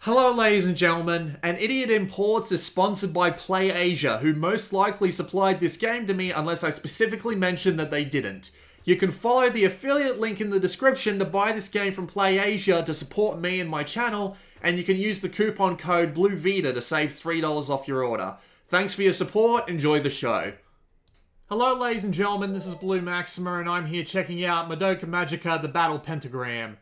Hello ladies and gentlemen, and Idiot Imports is sponsored by PlayAsia, who most likely supplied this game to me unless I specifically mentioned that they didn't. You can follow the affiliate link in the description to buy this game from PlayAsia to support me and my channel, and you can use the coupon code BLUEVITA to save $3 off your order. Thanks for your support, enjoy the show. Hello ladies and gentlemen, this is Blue Maxima and I'm here checking out Madoka Magica, the Battle Pentagram.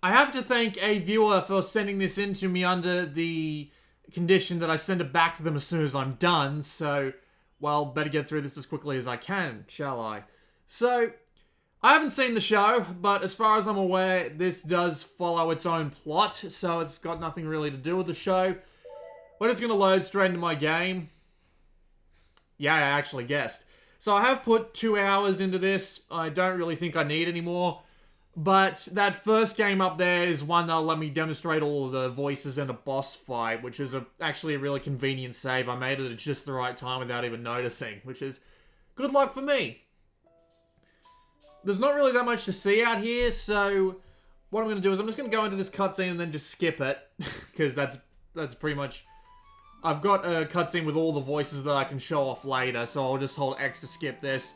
I have to thank a viewer for sending this in to me under the condition that I send it back to them as soon as I'm done, so, well, better get through this as quickly as I can, shall I? So, I haven't seen the show, but as far as I'm aware, this does follow its own plot, so it's got nothing really to do with the show. We're just gonna load straight into my game. Yeah, I actually guessed. So I have put 2 hours into this. I don't really think I need any more. But that first game up there is one that'll let me demonstrate all of the voices in a boss fight, which is actually a really convenient save. I made it at just the right time without even noticing, which is good luck for me. There's not really that much to see out here, so what I'm going to do is I'm just going to go into this cutscene and then just skip it, because that's pretty much... I've got a cutscene with all the voices that I can show off later, so I'll just hold X to skip this.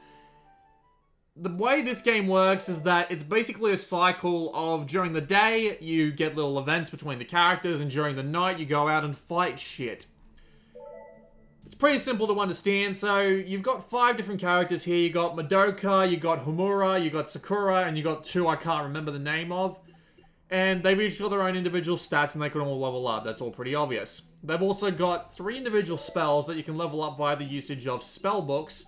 The way this game works is that it's basically a cycle of during the day, you get little events between the characters, and during the night, you go out and fight shit. It's pretty simple to understand, so you've got 5 different characters here. You got Madoka, you got Homura, you got Sakura, and you got 2 I can't remember the name of. And they've each got their own individual stats, and they can all level up. That's all pretty obvious. They've also got 3 individual spells that you can level up via the usage of spell books.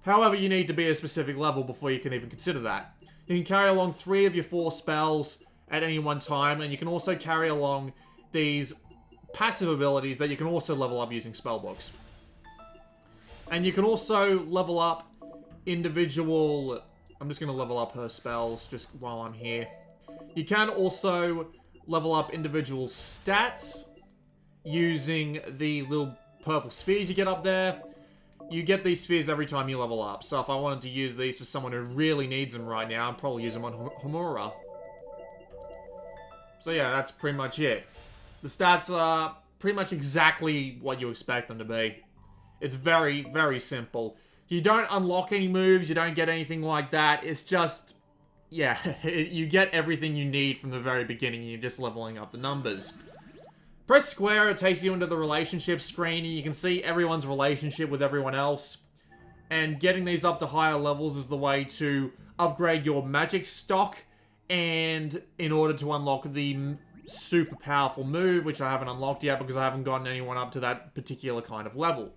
However, you need to be a specific level before you can even consider that. You can carry along 3 of your 4 spells at any one time, and you can also carry along these passive abilities that you can also level up using spellbooks. And you can also level up individual... I'm just going to level up her spells just while I'm here. You can also level up individual stats using the little purple spheres you get up there. You get these spheres every time you level up, so if I wanted to use these for someone who really needs them right now, I'd probably use them on Homura. So yeah, that's pretty much it. The stats are pretty much exactly what you expect them to be. It's very, very simple. You don't unlock any moves, you don't get anything like that, it's just... yeah, you get everything you need from the very beginning, you're just leveling up the numbers. Press square, it takes you into the relationship screen, and you can see everyone's relationship with everyone else. And getting these up to higher levels is the way to upgrade your magic stock, and in order to unlock the super powerful move, which I haven't unlocked yet because I haven't gotten anyone up to that particular kind of level.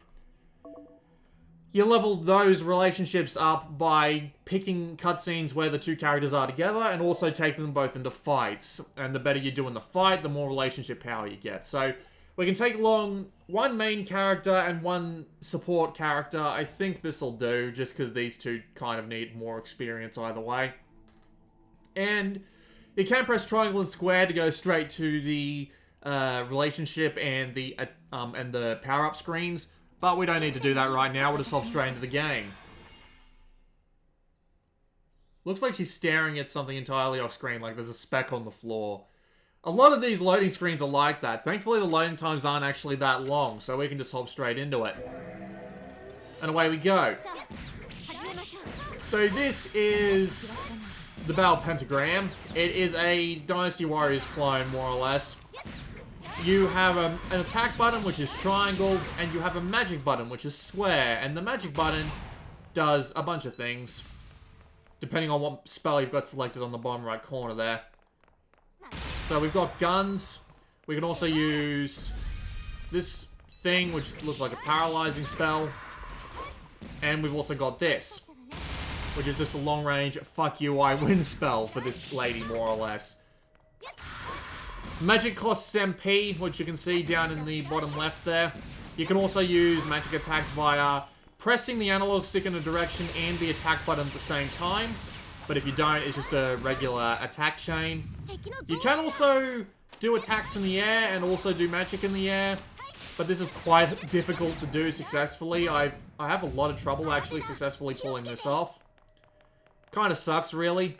You level those relationships up by picking cutscenes where the 2 characters are together and also taking them both into fights. And the better you do in the fight, the more relationship power you get. So we can take along 1 main character and 1 support character. I think this'll do, just because these 2 kind of need more experience either way. And you can press triangle and square to go straight to the relationship and the power-up screens. But we don't need to do that right now, we'll just hop straight into the game. Looks like she's staring at something entirely off screen, like there's a speck on the floor. A lot of these loading screens are like that. Thankfully the loading times aren't actually that long, so we can just hop straight into it. And away we go. So this is the Battle Pentagram. It is a Dynasty Warriors clone, more or less. You have an attack button, which is triangle, and you have a magic button, which is square. And the magic button does a bunch of things, depending on what spell you've got selected on the bottom right corner there. So we've got guns. We can also use this thing, which looks like a paralyzing spell. And we've also got this, which is just a long-range, fuck you, I win spell for this lady, more or less. Magic costs MP, which you can see down in the bottom left there. You can also use magic attacks via pressing the analog stick in a direction and the attack button at the same time. But if you don't, it's just a regular attack chain. You can also do attacks in the air and also do magic in the air. But this is quite difficult to do successfully. I have a lot of trouble actually successfully pulling this off. Kind of sucks, really.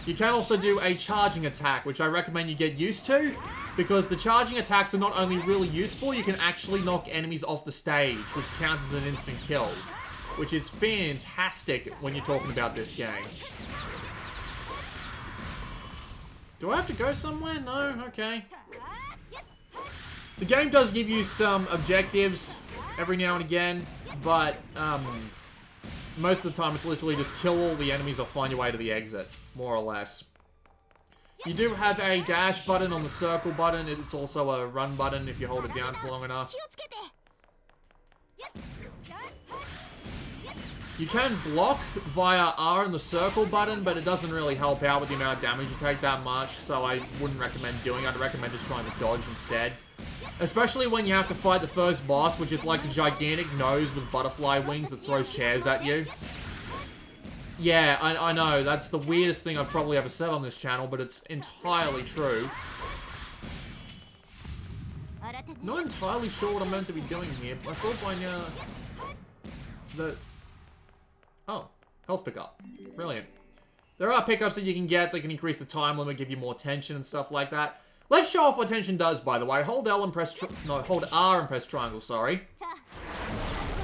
You can also do a charging attack, which I recommend you get used to, because the charging attacks are not only really useful, you can actually knock enemies off the stage, which counts as an instant kill, which is fantastic when you're talking about this game. Do I have to go somewhere? No? Okay. The game does give you some objectives every now and again, but most of the time it's literally just kill all the enemies or find your way to the exit, more or less. You do have a dash button on the circle button. It's also a run button if you hold it down for long enough. You can block via R and the circle button, but it doesn't really help out with the amount of damage you take that much, so I wouldn't recommend doing it. I'd recommend just trying to dodge instead. Especially when you have to fight the first boss, which is like a gigantic nose with butterfly wings that throws chairs at you. Yeah, I know, that's the weirdest thing I've probably ever said on this channel, but it's entirely true. Not entirely sure what I'm meant to be doing here, but I thought by now... Oh, health pickup. Brilliant. There are pickups that you can get that can increase the time limit, give you more tension and stuff like that. Let's show off what tension does, by the way. Hold R and press triangle, sorry.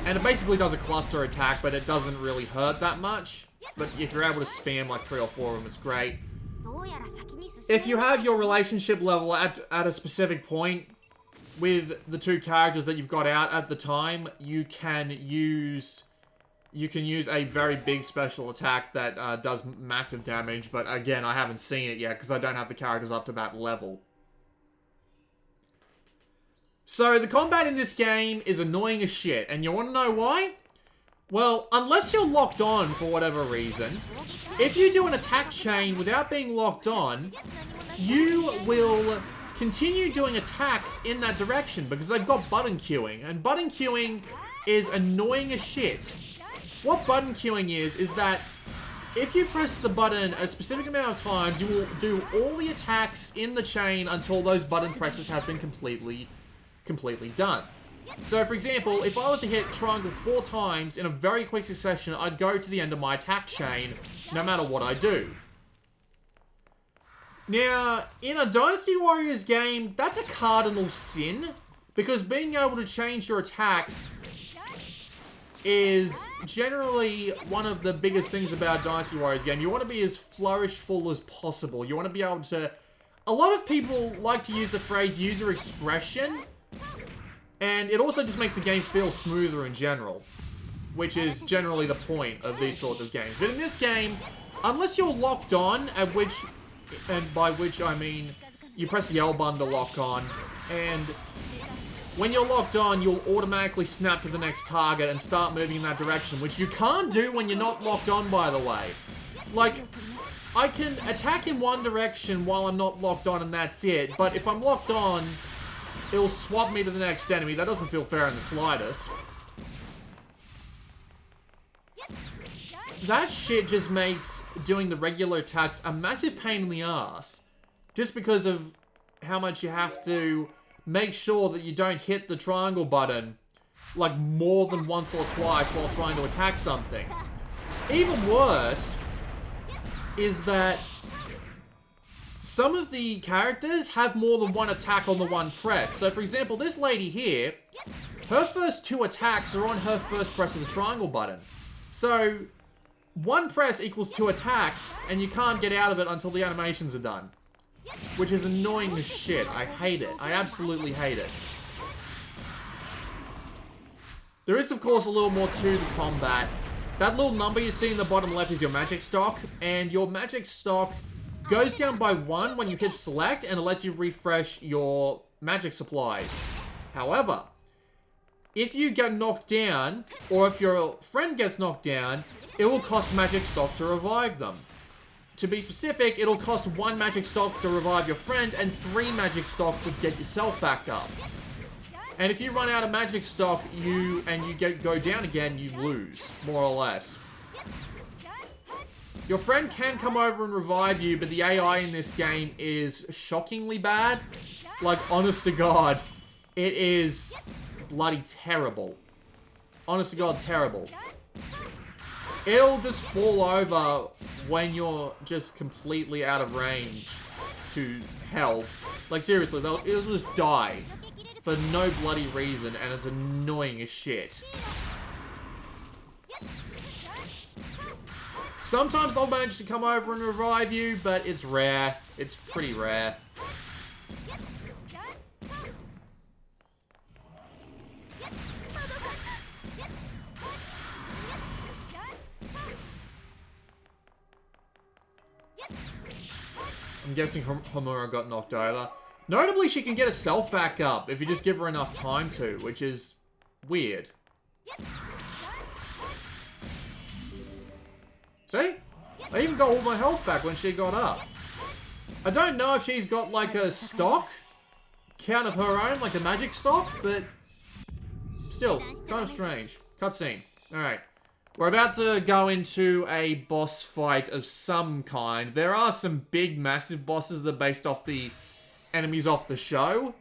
And it basically does a cluster attack, but it doesn't really hurt that much. But if you're able to spam like 3 or 4 of them, it's great. If you have your relationship level at a specific point with the two characters that you've got out at the time, you can use a very big special attack that does massive damage. But again, I haven't seen it yet because I don't have the characters up to that level. So the combat in this game is annoying as shit. And you want to know why? Well, unless you're locked on for whatever reason, if you do an attack chain without being locked on, you will continue doing attacks in that direction because they've got button queuing. And button queuing is annoying as shit. What button queuing is that if you press the button a specific amount of times, you will do all the attacks in the chain until those button presses have been completely done. So, for example, if I was to hit triangle 4 times in a very quick succession, I'd go to the end of my attack chain, no matter what I do. Now, in a Dynasty Warriors game, that's a cardinal sin, because being able to change your attacks is generally one of the biggest things about Dynasty Warriors game. You want to be as flourishful as possible. You want to be able to... A lot of people like to use the phrase user expression, and it also just makes the game feel smoother in general, which is generally the point of these sorts of games. But in this game, unless you're locked on, and by which I mean you press the L button to lock on, and when you're locked on, you'll automatically snap to the next target and start moving in that direction, which you can't do when you're not locked on, by the way. Like, I can attack in one direction while I'm not locked on and that's it, but if I'm locked on, it'll swap me to the next enemy. That doesn't feel fair in the slightest. That shit just makes doing the regular attacks a massive pain in the ass. Just because of how much you have to make sure that you don't hit the triangle button like more than once or twice while trying to attack something. Even worse is that some of the characters have more than one attack on the one press. So for example, this lady here, her first 2 attacks are on her first press of the triangle button. So one press equals 2 attacks, and you can't get out of it until the animations are done. Which is annoying as shit. I hate it. I absolutely hate it. There is, of course, a little more to the combat. That little number you see in the bottom left is your magic stock, and your magic stock goes down by 1 when you hit select, and it lets you refresh your magic supplies. However, if you get knocked down, or if your friend gets knocked down, it will cost magic stock to revive them. To be specific, it'll cost 1 magic stock to revive your friend, and 3 magic stock to get yourself back up. And if you run out of magic stock, you go down again, you lose, more or less. Your friend can come over and revive you, but the AI in this game is shockingly bad. Like, honest to God, it is bloody terrible. Honest to God, terrible. it'll just fall over when you're just completely out of range to hell. Like, seriously, it'll just die for no bloody reason, and it's annoying as shit. Sometimes they'll manage to come over and revive you, but it's rare. It's pretty rare. I'm guessing Homura got knocked over. Notably, she can get herself back up if you just give her enough time to, which is weird. See? I even got all my health back when she got up. I don't know if she's got like a stock count of her own, like a magic stock, but still, kind of strange. Cutscene. Alright. We're about to go into a boss fight of some kind. There are some big, massive bosses that are based off the enemies off the show,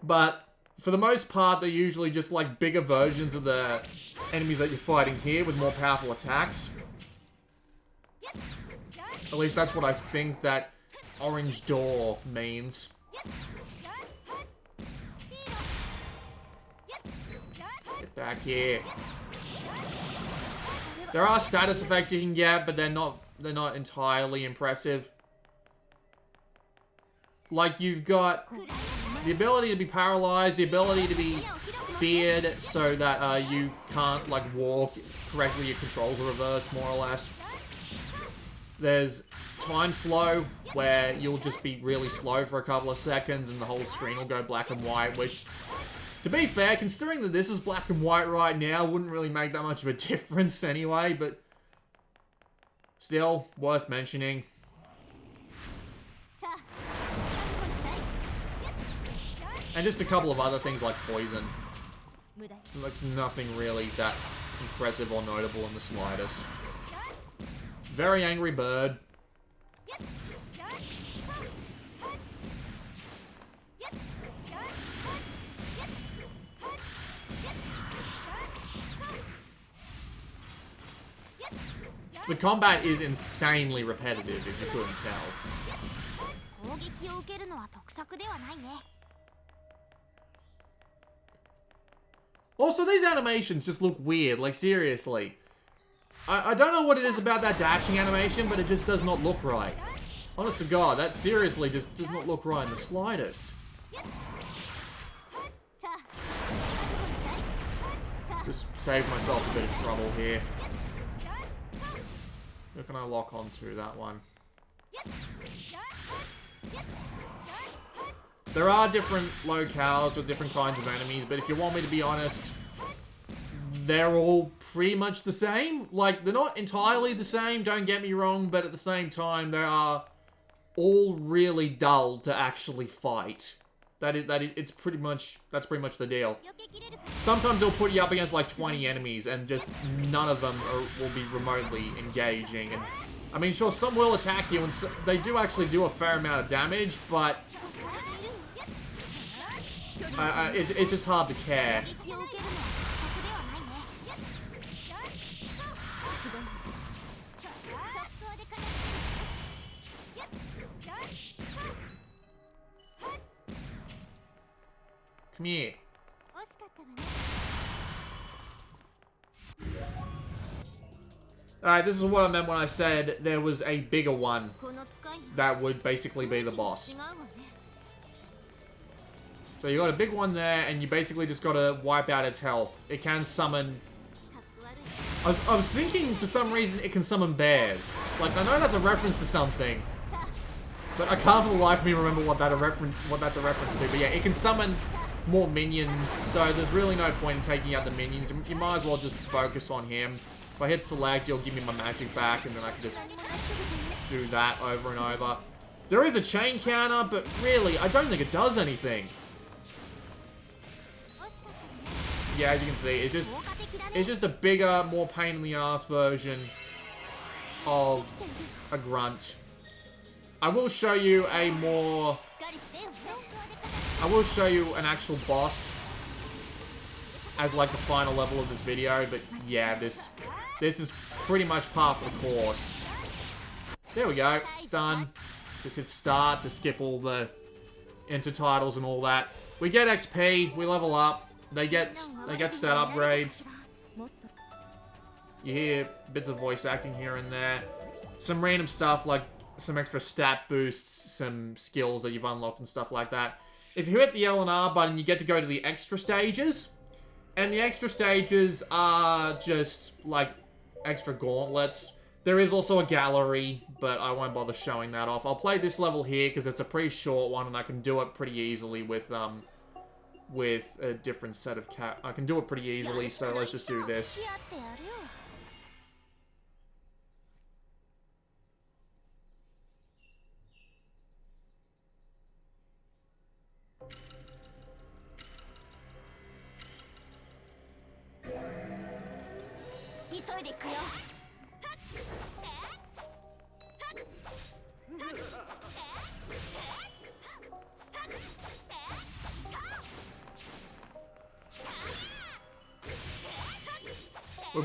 but for the most part, they're usually just like bigger versions of the enemies that you're fighting here with more powerful attacks. At least that's what I think that orange door means. Get back here. There are status effects you can get, but they're not entirely impressive. Like, you've got the ability to be paralyzed, the ability to be feared so that you can't like walk correctly, your controls are reversed more or less. There's time slow, where you'll just be really slow for a couple of seconds and the whole screen will go black and white, which, to be fair, considering that this is black and white right now, wouldn't really make that much of a difference anyway, but still, worth mentioning. And just a couple of other things like poison. Like, nothing really that impressive or notable in the slightest. Very angry bird. The combat is insanely repetitive, if you couldn't tell. Also, these animations just look weird, like seriously. I don't know what it is about that dashing animation, but it just does not look right. Honest to God, that seriously just does not look right in the slightest. Just saved myself a bit of trouble here. Who can I lock onto? That one. There are different locales with different kinds of enemies, but if you want me to be honest, they're all pretty much the same. Like, they're not entirely the same, don't get me wrong, but at the same time, they are all really dull to actually fight. That's pretty much the deal. Sometimes they'll put you up against like 20 enemies and just none of them will be remotely engaging. And I mean, sure, some will attack you and they do actually do a fair amount of damage, but it's just hard to care. Come here. Alright, this is what I meant when I said there was a bigger one that would basically be the boss. So you got a big one there, and you basically just gotta wipe out its health. It can summon... I was thinking for some reason it can summon bears. Like, I know that's a reference to something, but I can't for the life of me remember what that's a reference to. But yeah, it can summon more minions, so there's really no point in taking out the minions. You might as well just focus on him. If I hit select, it'll give me my magic back, and then I can just do that over and over. There is a chain counter, but really, I don't think it does anything. Yeah, as you can see, it's just a bigger, more pain in the ass version of a grunt. I will show you an actual boss as like the final level of this video, but yeah, this is pretty much par for the course. There we go. Done. Just hit start to skip all the intertitles and all that. We get XP. We level up. They get stat upgrades. You hear bits of voice acting here and there. Some random stuff like some extra stat boosts, some skills that you've unlocked and stuff like that. If you hit the L and R button, you get to go to the extra stages. And the extra stages are just like extra gauntlets. There is also a gallery, but I won't bother showing that off. I'll play this level here because it's a pretty short one and I can do it pretty easily with a different set of I can do it pretty easily, so let's just do this.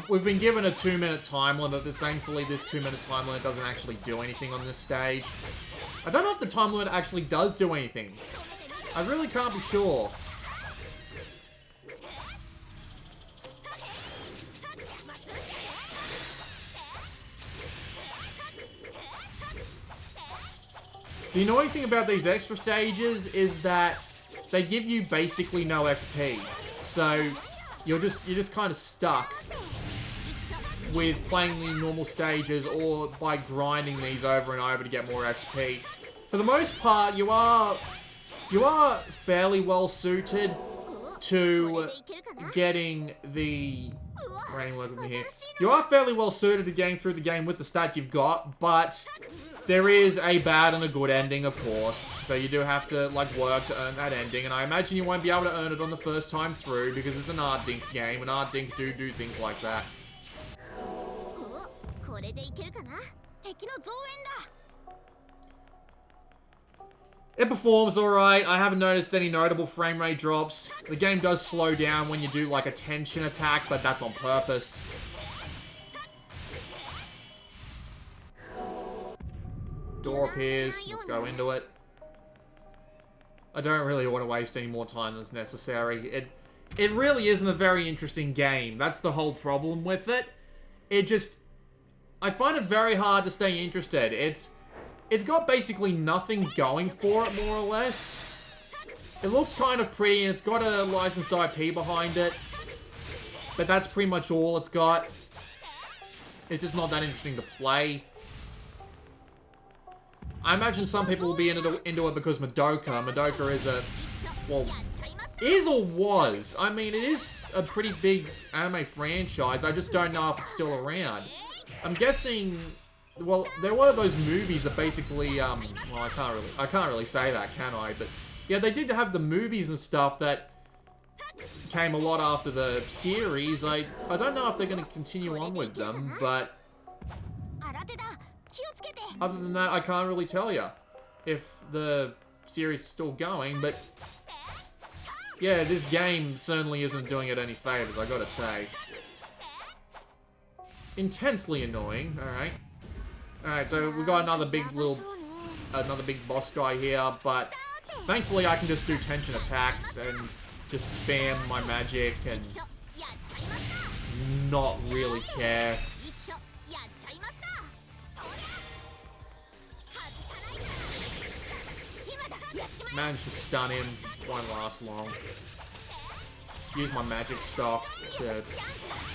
We've been given a 2-minute time limit, but thankfully this 2-minute time limit doesn't actually do anything on this stage. I don't know if the time limit actually does do anything. I really can't be sure. The annoying thing about these extra stages is that they give you basically no XP. So you're just kind of stuck with playing the normal stages or by grinding these over and over to get more XP. For the most part, you are fairly well suited to getting the... Work with me here. You are fairly well suited to getting through the game with the stats you've got, but there is a bad and a good ending, of course. So you do have to, like, work to earn that ending, and I imagine you won't be able to earn it on the first time through because it's an art dink game, and art dink do things like that. It performs alright. I haven't noticed any notable frame rate drops. The game does slow down when you do like a tension attack, but that's on purpose. Door appears. Let's go into it. I don't really want to waste any more time than's necessary. It really isn't a very interesting game. That's the whole problem with it. I find it very hard to stay interested. It's got basically nothing going for it, more or less. It looks kind of pretty, and it's got a licensed IP behind it. But that's pretty much all it's got. It's just not that interesting to play. I imagine some people will be into it because Madoka is a... Well, is or was. I mean, it is a pretty big anime franchise. I just don't know if it's still around. I'm guessing... Well, there were those movies that basically, well, I can't really say that, can I? But, yeah, they did have the movies and stuff that came a lot after the series. I don't know if they're going to continue on with them, but other than that, I can't really tell you if the series is still going, but yeah, this game certainly isn't doing it any favors, I gotta say. Intensely annoying, alright. Alright, so we've got another big boss guy here, but thankfully I can just do tension attacks and just spam my magic and not really care. Managed to stun him, won't last long. Use my magic stock to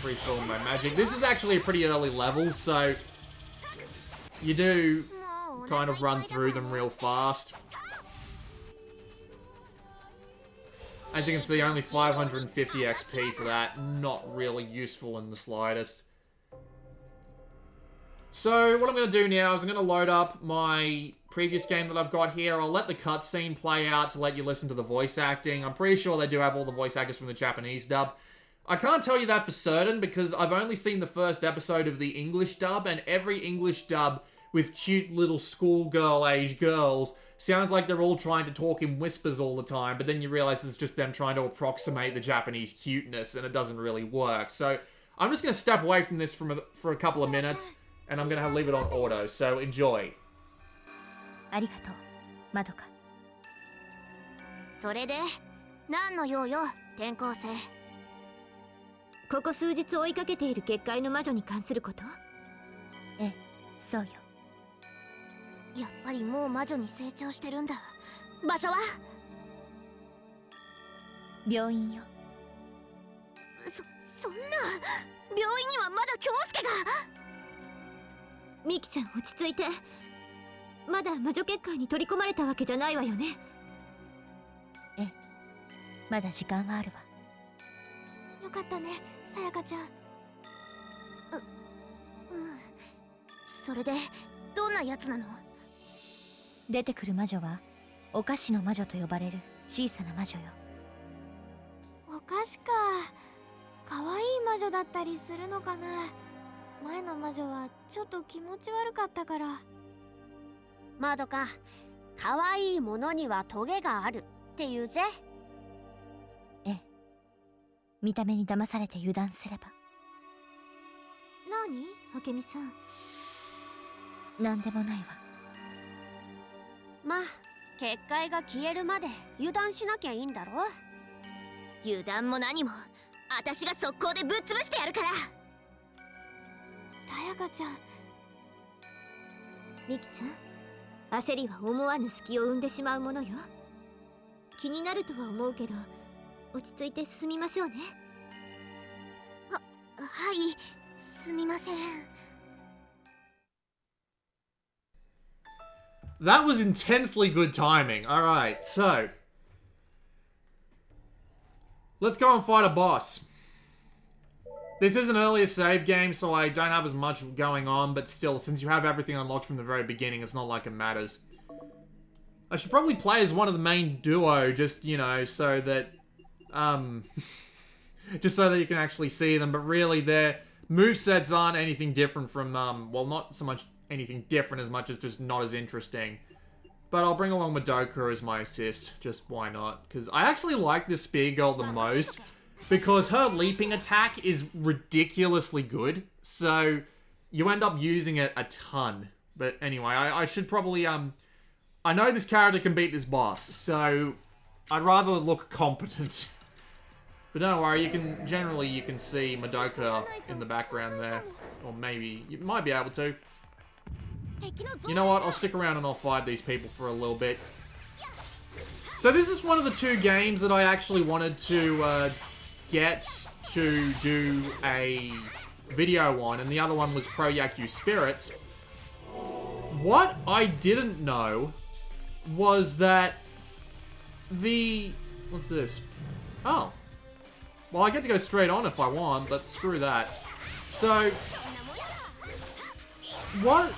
refill my magic. This is actually a pretty early level, so you do kind of run through them real fast. As you can see, only 550 XP for that. Not really useful in the slightest. So, what I'm going to do now is I'm going to load up my previous game that I've got here. I'll let the cutscene play out to let you listen to the voice acting. I'm pretty sure they do have all the voice actors from the Japanese dub. I can't tell you that for certain because I've only seen the first episode of the English dub, and every English dub with cute little schoolgirl-age girls sounds like they're all trying to talk in whispers all the time, but then you realize it's just them trying to approximate the Japanese cuteness, and it doesn't really work. So I'm just going to step away from this for a couple of minutes, and I'm going to leave it on auto, so enjoy. ありがとう、マドカ。それで何の用よ、転校生。ここ数日追いかけている結界の魔女に関すること？ええ、そうよ。やっぱりもう魔女に成長してるんだ。場所は？病院よ。そんな、病院にはまだ京介が。ミキちゃん、落ち着いて。まだ魔女結界に取り込まれたわけじゃないわよね。ええ、まだ時間はあるわ。よかったね、さやかちゃん。それでどんなやつなの？出てくる魔女はお菓子の魔女と呼ばれる小さな魔女よ。お菓子か。可愛い魔女だったりするのかな。前の魔女はちょっと気持ち悪かったから。マドカ、可愛いものにはトゲがあるって言うぜ。ええ、見た目に騙されて油断すれば。何？あけみさん。なんでもないわ。まあ、結界が消えるまで油断しなきゃいいんだろ。油断も何も私が速攻でぶっ潰してやるから。さやかちゃん。ミキさん、焦りは思わぬ隙を生んでしまうものよ。気になるとは思うけど、落ち着いて進みましょうね。はい、すみません。That was intensely good timing. Alright, so let's go and fight a boss. This is an earlier save game, so I don't have as much going on, but still, since you have everything unlocked from the very beginning, it's not like it matters. I should probably play as one of the main duo, just, you know, so that, just so that you can actually see them, but really their movesets aren't anything different from, well, not so much anything different as much as just not as interesting. But I'll bring along Madoka as my assist, just why not? Because I actually like this spear girl the most, because her leaping attack is ridiculously good, so you end up using it a ton. But anyway, I should probably, I know this character can beat this boss, so I'd rather look competent. But don't worry, you can see Madoka in the background there. Or maybe, you might be able to. You know what, I'll stick around and I'll fight these people for a little bit. So this is one of the two games that I actually wanted to get to do a video on, and the other one was Pro Yaku Spirits. What I didn't know was that what's this? Oh. Well, I get to go straight on if I want, but screw that. So, what,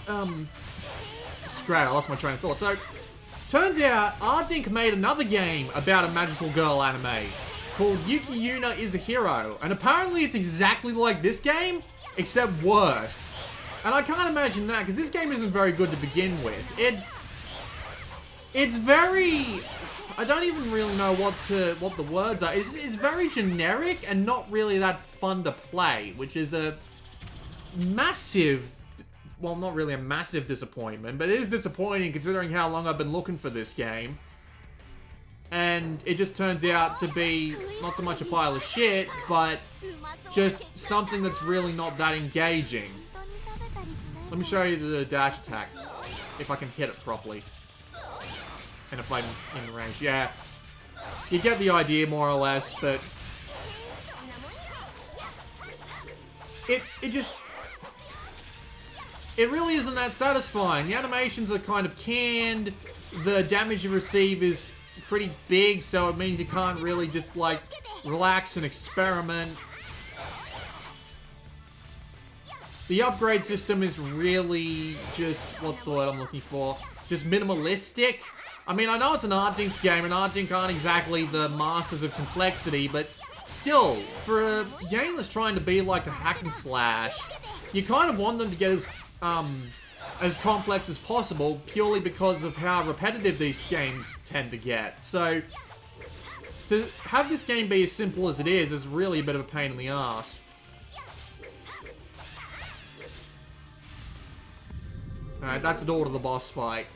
it's great, I lost my train of thought. So, turns out, Ardink made another game about a magical girl anime called Yuki Yuna is a Hero, and apparently it's exactly like this game, except worse. And I can't imagine that, because this game isn't very good to begin with. It's very, I don't even really know what the words are. It's very generic and not really that fun to play, which is a massive, well, not really a massive disappointment, but it is disappointing considering how long I've been looking for this game. And it just turns out to be not so much a pile of shit, but just something that's really not that engaging. Let me show you the dash attack, if I can hit it properly. And if I'm in range, yeah. You get the idea more or less, but it really isn't that satisfying. The animations are kind of canned, the damage you receive is pretty big, so it means you can't really just, like, relax and experiment. The upgrade system is really just, what's the word I'm looking for? Just minimalistic. I mean, I know it's an Ardink game, and Ardink aren't exactly the masters of complexity, but still, for a game that's trying to be like a hack and slash, you kind of want them to get as complex as possible, purely because of how repetitive these games tend to get. So, to have this game be as simple as it is really a bit of a pain in the ass. Alright, that's the door to the boss fight.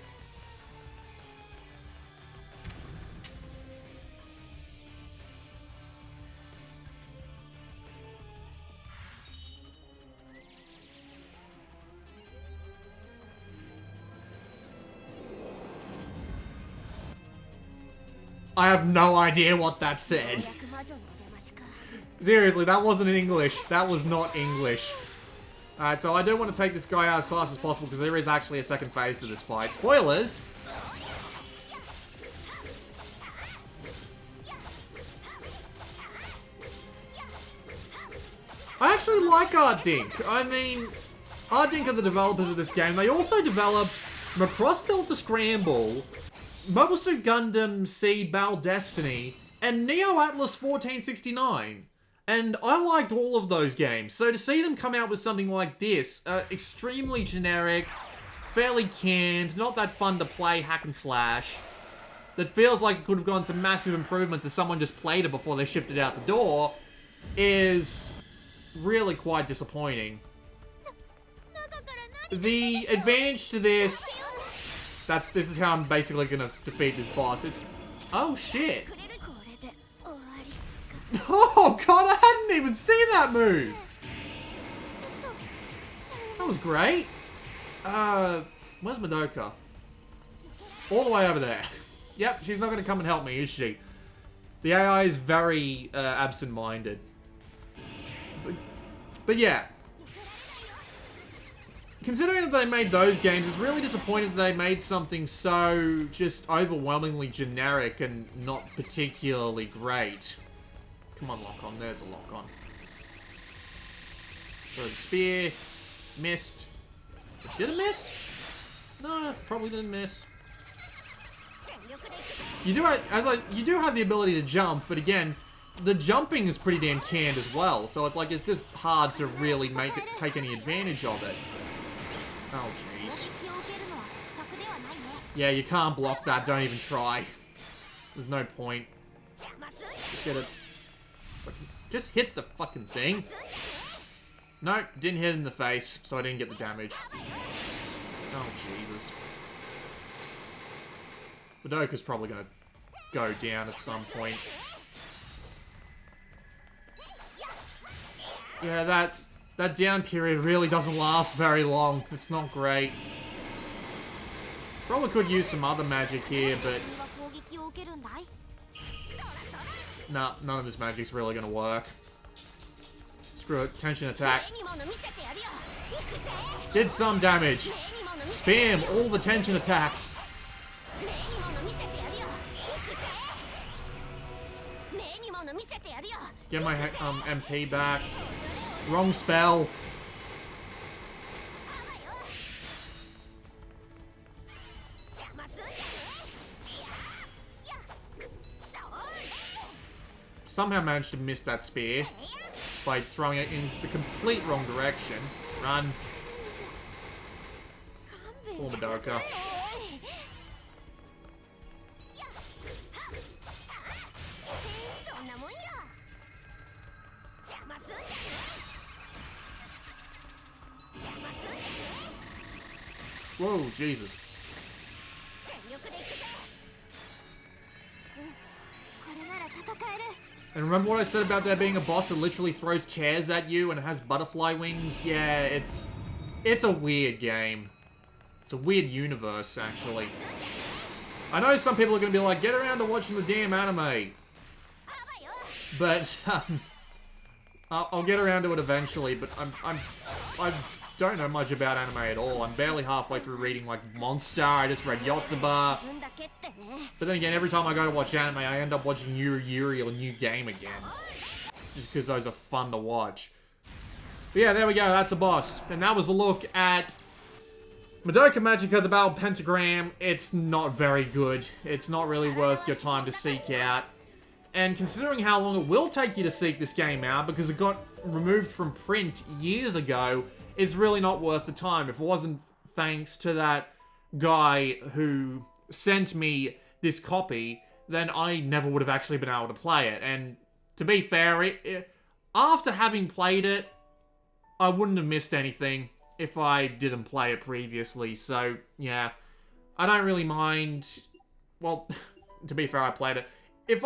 I have no idea what that said. Seriously, that wasn't in English. That was not English. Alright, so I do want to take this guy out as fast as possible because there is actually a second phase to this fight. Spoilers! I actually like Art Dink. I mean, Art Dink are the developers of this game. They also developed Macross Delta Scramble, Mobile Suit Gundam Seed Battle Destiny, and Neo Atlas 1469. And I liked all of those games, so to see them come out with something like this, extremely generic, fairly canned, not that fun to play hack and slash, that feels like it could have gone some massive improvements if someone just played it before they shipped it out the door, is really quite disappointing. The advantage to this, this is how I'm basically gonna defeat this boss. It's, oh shit. Oh god, I hadn't even seen that move! That was great. Where's Madoka? All the way over there. Yep, she's not gonna come and help me, is she? The AI is very, absent-minded. But yeah. Considering that they made those games, it's really disappointing that they made something so just overwhelmingly generic and not particularly great. Come on, lock on. There's a lock on. Throw the spear. Missed. Did it miss? No, probably didn't miss. You do have the ability to jump, but again, the jumping is pretty damn canned as well. So it's like it's just hard to really take any advantage of it. Oh jeez. Yeah, you can't block that. Don't even try. There's no point. Just get it. Just hit the fucking thing. No, didn't hit in the face, so I didn't get the damage. Oh, Jesus. Madoka's probably gonna go down at some point. Yeah, that down period really doesn't last very long. It's not great. Probably could use some other magic here, but... Nah, none of this magic's really gonna work. Screw it. Tension attack. Did some damage. Spam all the tension attacks. Get my MP back. Wrong spell. Somehow managed to miss that spear by throwing it in the complete wrong direction. Run. Poor Madoka. Whoa, Jesus. And remember what I said about there being a boss that literally throws chairs at you and has butterfly wings? Yeah, it's a weird game. It's a weird universe, actually. I know some people are going to be like, get around to watching the damn anime. But, I'll get around to it eventually, but I don't know much about anime at all. I'm barely halfway through reading, like, Monster. I just read Yotsuba. But then again, every time I go to watch anime, I end up watching Yuri Yuri or New Game again. Just because those are fun to watch. But yeah, there we go. That's a boss. And that was a look at Madoka Magica, the Battle Pentagram. It's not very good. It's not really worth your time to seek out. And considering how long it will take you to seek this game out, because it got removed from print years ago, it's really not worth the time. If it wasn't thanks to that guy who sent me this copy, then I never would have actually been able to play it. And to be fair, after having played it, I wouldn't have missed anything. if I didn't play it previously, so yeah. I don't really mind. Well, to be fair, I played it. If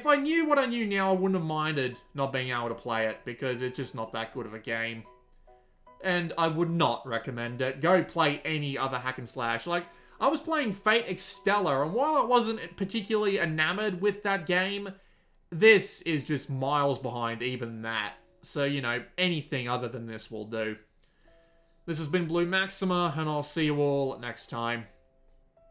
I knew what I knew now, I wouldn't have minded not being able to play it, because it's just not that good of a game. And I would not recommend it. Go play any other hack and slash. Like, I was playing Fate Extella, and while I wasn't particularly enamored with that game, this is just miles behind even that. So, you know, anything other than this will do. This has been Blue Maxima, and I'll see you all next time.